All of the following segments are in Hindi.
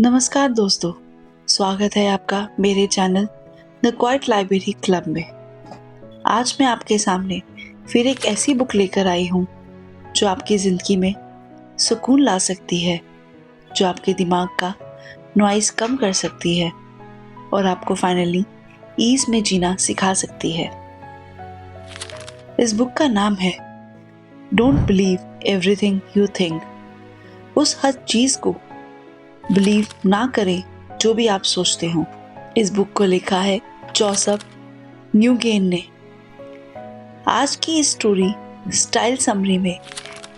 नमस्कार दोस्तों, स्वागत है आपका मेरे channel the quite library club में। आज मैं आपके सामने फिर एक ऐसी बुक लेकर आई हूँ जो आपकी ज़िंदगी में सुकून ला सकती है, जो आपके दिमाग का नॉइज़ कम कर सकती है और आपको फाइनली ईज़ में जीना सिखा सकती है। इस बुक का नाम है don't believe everything you think. उस हर चीज़ को बिलीव ना करें जो भी आप सोचते हो। इस बुक को लिखा है जोसेफ न्यूगेन ने। आज की इस स्टोरी स्टाइल समरी में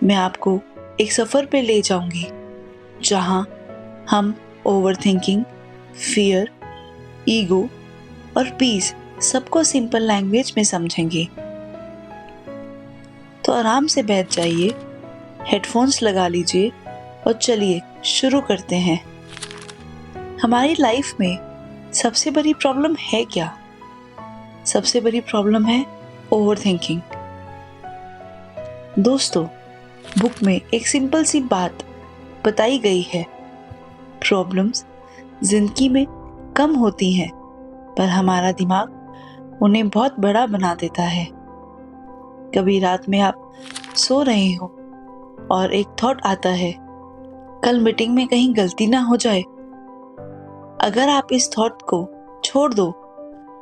मैं आपको एक सफ़र पे ले जाऊंगी जहां हम ओवरथिंकिंग, फियर, ईगो और पीस सबको सिंपल लैंग्वेज में समझेंगे। तो आराम से बैठ जाइए, हेडफोन्स लगा लीजिए और चलिए शुरू करते हैं। हमारी लाइफ में सबसे बड़ी प्रॉब्लम है क्या? सबसे बड़ी प्रॉब्लम है ओवरथिंकिंग। दोस्तों, बुक में एक सिंपल सी बात बताई गई है। प्रॉब्लम्स जिंदगी में कम होती हैं, पर हमारा दिमाग उन्हें बहुत बड़ा बना देता है। कभी रात में आप सो रहे हो और एक थॉट आता है, कल मीटिंग में कहीं गलती ना हो जाए। अगर आप इस थॉट को छोड़ दो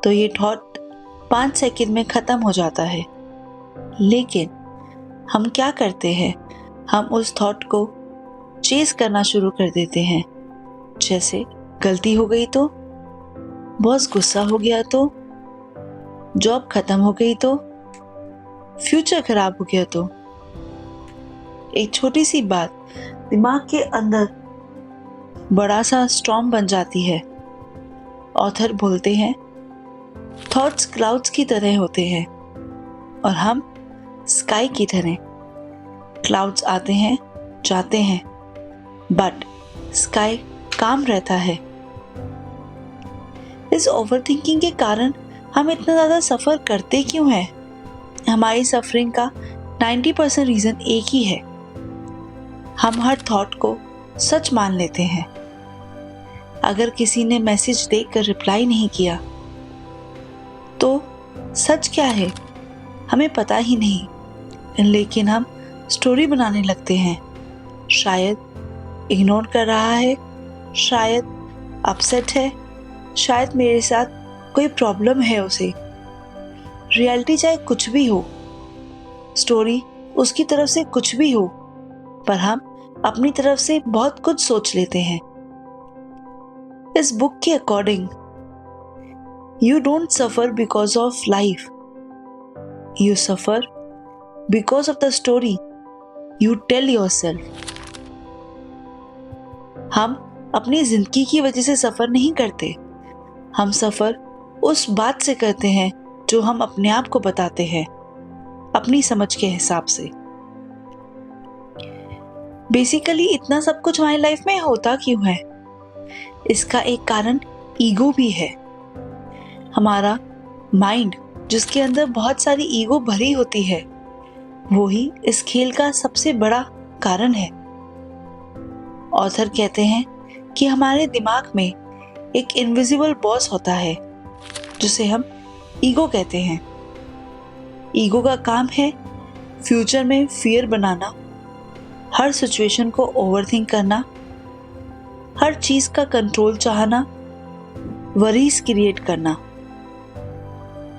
तो ये थॉट 5 सेकंड में ख़त्म हो जाता है। लेकिन हम क्या करते हैं, हम उस थॉट को चेस करना शुरू कर देते हैं। जैसे गलती हो गई तो, बॉस गुस्सा हो गया तो, जॉब ख़त्म हो गई तो, फ्यूचर खराब हो गया तो। एक छोटी सी बात दिमाग के अंदर बड़ा सा स्टॉर्म बन जाती है। ऑथर बोलते हैं थॉट्स क्लाउड्स की तरह होते हैं और हम स्काई की तरह। क्लाउड्स आते हैं जाते हैं, बट स्काई काम रहता है। इस ओवरथिंकिंग के कारण हम इतना ज़्यादा सफ़र करते क्यों हैं? हमारी सफरिंग का 90% रीज़न एक ही है। हम हर थॉट को सच मान लेते हैं। अगर किसी ने मैसेज देखकर रिप्लाई नहीं किया तो सच क्या है हमें पता ही नहीं, लेकिन हम स्टोरी बनाने लगते हैं। शायद इग्नोर कर रहा है, शायद अपसेट है, शायद मेरे साथ कोई प्रॉब्लम है उसे। रियलिटी चाहे कुछ भी हो, स्टोरी उसकी तरफ से कुछ भी हो, पर हम अपनी तरफ से बहुत कुछ सोच लेते हैं। इस बुक के according you don't suffer because of life, you suffer because of the story you tell yourself. हम अपनी जिंदगी की वजह से सफर नहीं करते, हम सफर उस बात से करते हैं जो हम अपने आप को बताते हैं अपनी समझ के हिसाब से। बेसिकली इतना सब कुछ हमारी लाइफ में होता क्यों है? इसका एक कारण ईगो भी है। हमारा माइंड, जिसके अंदर बहुत सारी ईगो भरी होती है, वो ही इस खेल का सबसे बड़ा कारण है। ऑथर कहते हैं कि हमारे दिमाग में एक इनविजिबल बॉस होता है जिसे हम ईगो कहते हैं। ईगो का काम है फ्यूचर में फियर बनाना, हर सिचुएशन को ओवरथिंक करना, हर चीज का कंट्रोल चाहना, वरीज क्रिएट करना।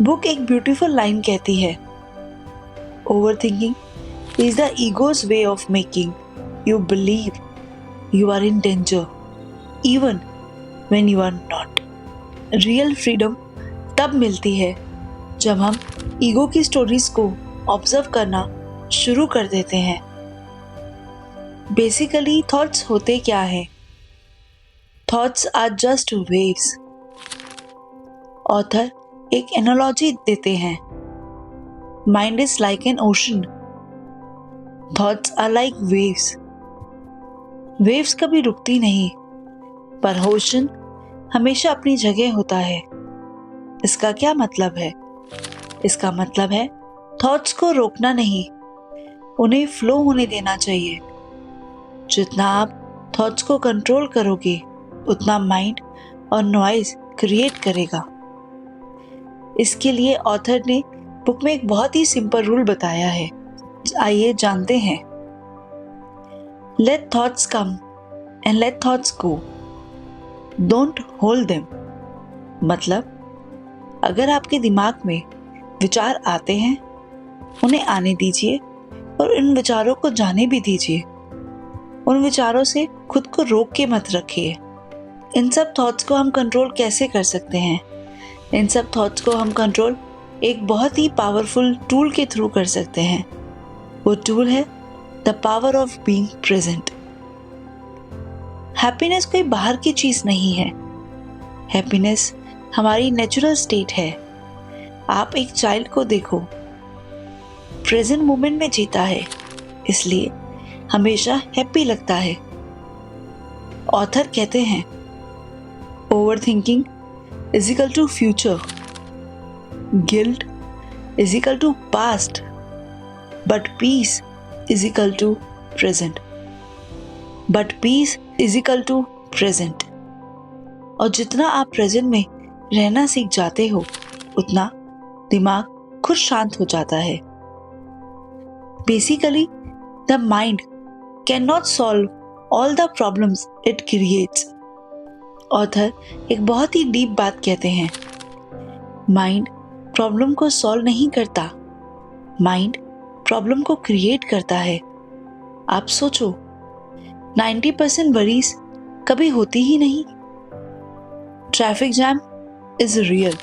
बुक एक ब्यूटीफुल लाइन कहती है, overthinking is the ego's way of making you believe you are in danger even when you are not. Real freedom तब मिलती है जब हम ईगो की स्टोरीज को ऑब्जर्व करना शुरू कर देते हैं। बेसिकली थॉट्स होते क्या है? Thoughts are just waves. Author एक एनालॉजी देते हैं, mind is like an ocean, thoughts are like waves. Waves कभी रुकती नहीं, पर ओशन हमेशा अपनी जगह होता है। इसका क्या मतलब है? इसका मतलब है थॉट्स को रोकना नहीं, उन्हें फ्लो होने देना चाहिए। जितना आप थॉट्स को कंट्रोल करोगे, उतना माइंड और नॉइज क्रिएट करेगा। इसके लिए ऑथर ने बुक में एक बहुत ही सिंपल रूल बताया है। आइए जानते हैं। Let thoughts come and let thoughts go, don't hold them. मतलब अगर आपके दिमाग में विचार आते हैं, उन्हें आने दीजिए और इन विचारों को जाने भी दीजिए। उन विचारों से खुद को रोक के मत रखिए। इन सब थॉट्स को हम कंट्रोल कैसे कर सकते हैं? इन सब थॉट्स को हम कंट्रोल एक बहुत ही पावरफुल टूल के थ्रू कर सकते हैं। वो टूल है the power of being present. Happiness कोई बाहर की चीज नहीं है। हैप्पीनेस हमारी नेचुरल स्टेट है। आप एक चाइल्ड को देखो, प्रेजेंट मोमेंट में जीता है, इसलिए हमेशा हैप्पी लगता है। ऑथर कहते हैं, over thinking is equal to future, guilt is equal to past, but peace is equal to present. But peace is equal to present. और जितना आप प्रेजेंट में रहना सीख जाते हो, उतना दिमाग खुद शांत हो जाता है। Basically the mind can not solve all the problems it creates. Author एक बहुत ही डीप बात कहते हैं। माइंड प्रॉब्लम को सॉल्व नहीं करता, माइंड प्रॉब्लम को क्रिएट करता है। आप सोचो, 90% वरीज कभी होती ही नहीं। Traffic jam is real,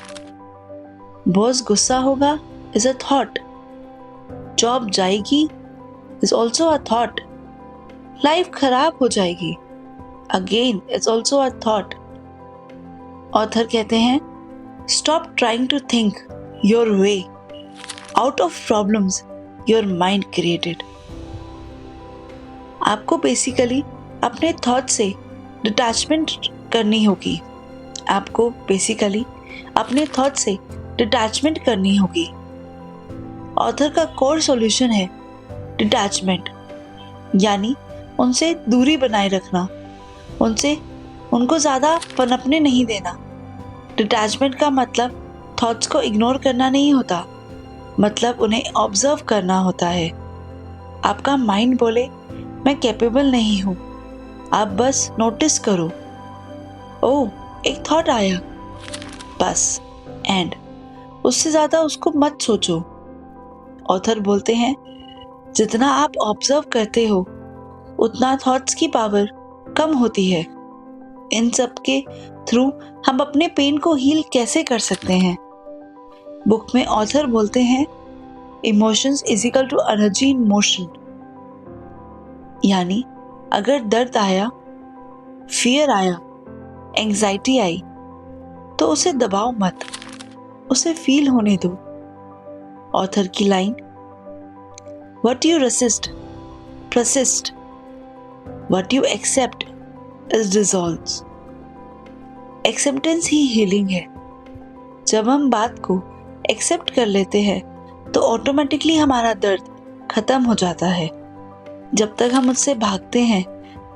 boss गुस्सा होगा इज अ थॉट, जॉब जाएगी is also a thought, life खराब हो जाएगी again is also a thought. Author कहते हैं, stop trying to think your way out of problems your mind created. आपको बेसिकली अपने थॉट से डिटैचमेंट करनी होगी। आपको बेसिकली अपने थॉट से डिटैचमेंट करनी होगी। ऑथर का कोर सॉल्यूशन है डिटैचमेंट, यानी उनसे दूरी बनाए रखना, उनको ज़्यादा पनपने नहीं देना। डिटैचमेंट का मतलब थॉट्स को इग्नोर करना नहीं होता, मतलब उन्हें ऑब्जर्व करना होता है। आपका माइंड बोले मैं कैपेबल नहीं हूँ, आप बस नोटिस करो, ओह एक थॉट आया, बस एंड, उससे ज़्यादा उसको मत सोचो। ऑथर बोलते हैं, जितना आप ऑब्जर्व करते हो उतना थॉट्स की पावर कम होती है। इन सब के थ्रू हम अपने पेन को हील कैसे कर सकते हैं? बुक में ऑथर बोलते हैं, emotions is equal to energy in motion. यानी अगर दर्द आया, फियर आया, एंजाइटी आई, तो उसे दबाओ मत, उसे फील होने दो। ऑथर की line, what you resist persist, what you accept is dissolves. Acceptance ही हीलिंग है। जब हम बात को एक्सेप्ट कर लेते हैं तो ऑटोमेटिकली हमारा दर्द खत्म हो जाता है। जब तक हम उससे भागते हैं,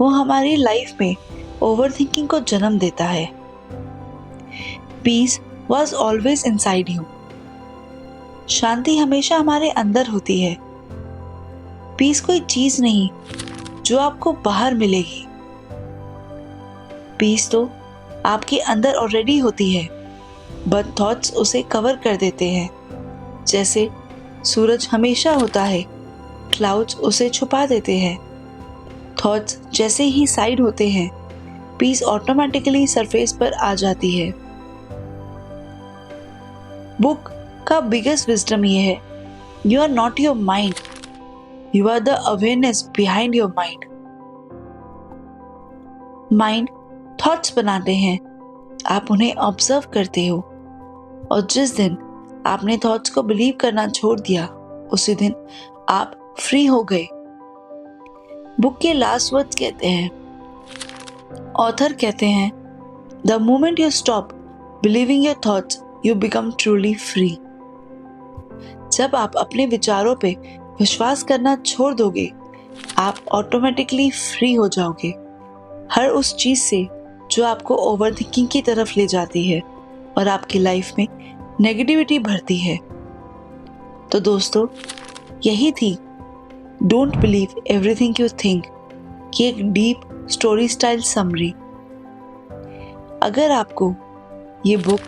वो हमारी लाइफ में ओवरथिंकिंग को जन्म देता है। Peace was always inside you. शांति हमेशा हमारे अंदर होती है। पीस कोई चीज नहीं जो आपको बाहर मिलेगी। पीस तो आपके अंदर ऑलरेडी होती है, बट थॉट्स उसे कवर कर देते हैं। जैसे सूरज हमेशा होता है, क्लाउड्स उसे छुपा देते हैं। थॉट्स जैसे ही साइड होते हैं, पीस ऑटोमेटिकली सरफेस पर आ जाती है। बुक का बिगेस्ट विजडम ये है, you are not your mind, you are the awareness behind your mind. Mind thoughts बनाते हैं, आप उन्हें ऑब्जर्व करते हो, और जिस दिन आपने थॉट्स को बिलीव करना छोड़ दिया, उसी दिन आप फ्री हो गए। बुक के लास्ट वर्ड्स कहते हैं, ऑथर कहते हैं, the moment you stop believing your thoughts you become truly free. जब आप अपने विचारों पे विश्वास करना छोड़ दोगे, आप ऑटोमेटिकली फ्री हो जाओगे, हर उस चीज से जो आपको ओवरथिंकिंग की तरफ ले जाती है और आपकी लाइफ में नेगेटिविटी भरती है। तो दोस्तों, यही थी don't believe everything you think की एक डीप स्टोरी स्टाइल समरी। अगर आपको ये बुक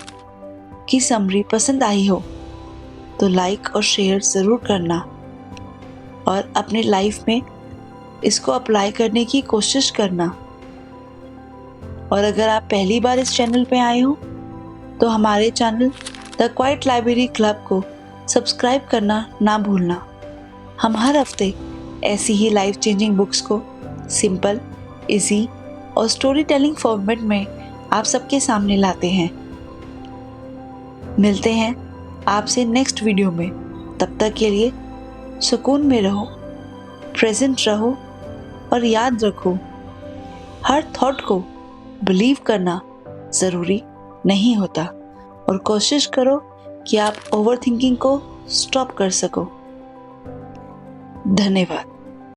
की समरी पसंद आई हो तो लाइक और शेयर ज़रूर करना और अपने लाइफ में इसको अप्लाई करने की कोशिश करना। और अगर आप पहली बार इस चैनल पे आए हो तो हमारे channel the quite library club को सब्सक्राइब करना ना भूलना। हम हर हफ्ते ऐसी ही लाइफ चेंजिंग बुक्स को सिंपल, इजी और स्टोरी टेलिंग फॉर्मेट में आप सबके सामने लाते हैं। मिलते हैं आपसे नेक्स्ट वीडियो में। तब तक के लिए सुकून में रहो, प्रेजेंट रहो और याद रखो, हर थॉट को बिलीव करना ज़रूरी नहीं होता और कोशिश करो कि आप ओवरथिंकिंग को स्टॉप कर सको। धन्यवाद।